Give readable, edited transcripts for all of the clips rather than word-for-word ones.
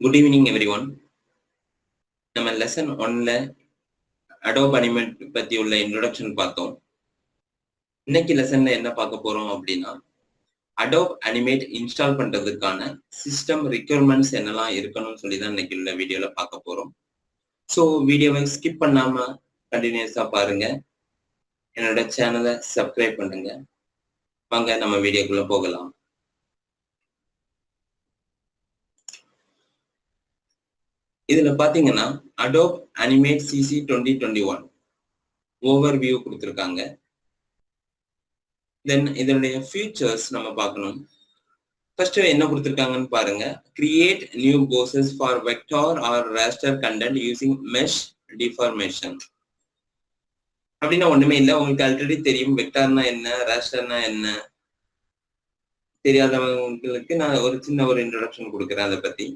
Good evening, everyone. நம்ம lesson 1ல Adobe Animate பத்தி உள்ள இன்ட்ரோடக்ஷன் பார்த்தோம். இன்னைக்கு லெசன்ல என்ன பார்க்க போறோம் அப்படின்னா, Adobe Animate இன்ஸ்டால் பண்றதுக்கான சிஸ்டம் ரிக்வயர்மெண்ட்ஸ் என்னெல்லாம் இருக்கணும்னு சொல்லி தான் இன்னைக்கு உள்ள வீடியோல பார்க்க போறோம். ஸோ வீடியோவை ஸ்கிப் பண்ணாம கண்டினியூஸா பாருங்க. என்னோட சேனலை சப்ஸ்கிரைப் பண்ணுங்க. வாங்க நம்ம வீடியோக்குள்ள போகலாம். இதுல பாத்தீங்கன்னா Adobe Animate CC 2021 ஓவர்வியூ கொடுத்திருக்காங்க. தென் இதனுடைய ஃபீச்சர்ஸ் நம்ம பார்க்கணும். ஃபர்ஸ்ட் என்ன கொடுத்திருக்காங்கன்னு பாருங்க. Create new poses for vector or raster content using mesh deformation. அப்படின்னா ஒண்ணுமே இல்லை, உங்களுக்கு ஆல்ரெடி தெரியும் வெக்டார்னா என்ன, rasterனா என்ன. தெரியாதவங்களுக்கு நான் ஒரு சின்ன இன்ட்ரோடக்ஷன் கொடுக்குறேன் அதை பத்தி.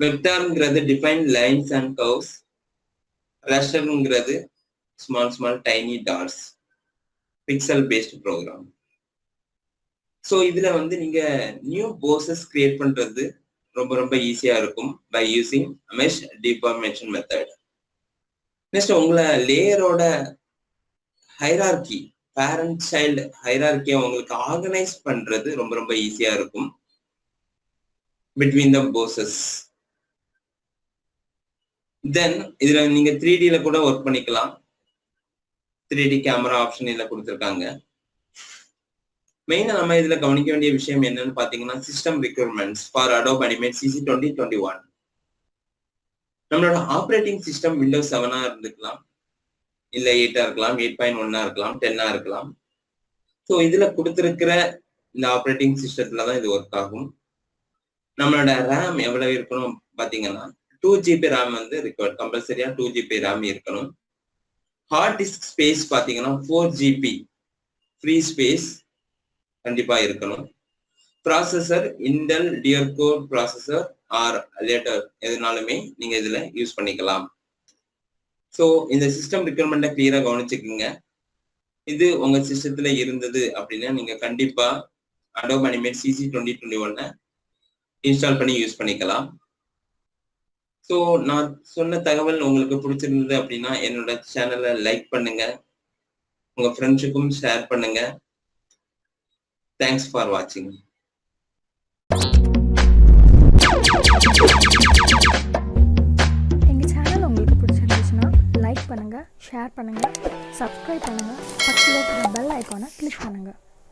வெக்டார்ங்கிறது டிஃபைன் லைன்ஸ் அண்ட் கர்வ்ஸ். rasterங்கிறது small tiny dots, pixel based program. So இதுல நீங்க நியூ போசஸ் கிரியேட் பண்றது ரொம்ப ஈஸியா இருக்கும் by using mesh deformation method. Next உங்களை லேயரோட ஹைரார்கி, பேரண்ட் சைல்டு ஹைரார்கியை உங்களுக்கு ஆர்கனைஸ் பண்றது ரொம்ப ஈஸியா இருக்கும் பிட்வீன் த போசஸ். தென் இதுல நீங்க 3Dல கூட ஒர்க் பண்ணிக்கலாம். 3D கேமரா ஆப்ஷன் இதுல கொடுத்துருக்காங்க. மெயினா நம்ம இதுல கவனிக்க வேண்டிய விஷயம் என்னன்னு பாத்தீங்கன்னா, system requirements for Adobe Animate CC 2021. நம்மளோட ஆப்ரேட்டிங் சிஸ்டம் விண்டோஸ் 7 இருந்துக்கலாம், இல்ல 8 இருக்கலாம், 8.1 இருக்கலாம், 10 இருக்கலாம். ஸோ இதுல கொடுத்துருக்கிற இந்த ஆப்ரேட்டிங் சிஸ்டத்துல தான் இது ஒர்க் ஆகும். நம்மளோட ரேம் எவ்வளவு இருக்கணும் பாத்தீங்கன்னா 2GB ரேம் ரிக்வயர்ட், கம்பல்சரியா 2GB ரேம் இருக்கணும். ஹார்ட் டிஸ்க் ஸ்பேஸ் பாத்தீங்கன்னா 4GB ஃப்ரீ ஸ்பேஸ் கண்டிப்பா இருக்கணும். Processor Intel dear core processor R later எதுனாலுமே நீங்க இதுல யூஸ் பண்ணிக்கலாம். ஸோ இந்த சிஸ்டம் ரிக்வயர்மெண்ட்டை கிளியரா கவனிச்சுக்குங்க. இது உங்க சிஸ்டத்துல இருந்தது அப்படின்னா நீங்க கண்டிப்பா Adobe Animate CC 2021 இன்ஸ்டால் பண்ணி யூஸ் பண்ணிக்கலாம். ஸோ நான் சொன்ன தகவல் உங்களுக்கு பிடிச்சிருந்தது அப்படின்னா என்னோட சேனலை லைக் பண்ணுங்க, உங்க ஃப்ரெண்ட்ஸுக்கும் ஷேர் பண்ணுங்க. தேங்க்ஸ் ஃபார் வாட்சிங். எங்கள் சேனல் உங்களுக்கு பிடிச்சிருந்துச்சுன்னா லைக் பண்ணுங்கள், ஷேர் பண்ணுங்கள், சப்ஸ்கிரைப் பண்ணுங்கள், பக்கத்தில் இருக்கிற பெல் ஐக்கானை கிளிக் பண்ணுங்கள்.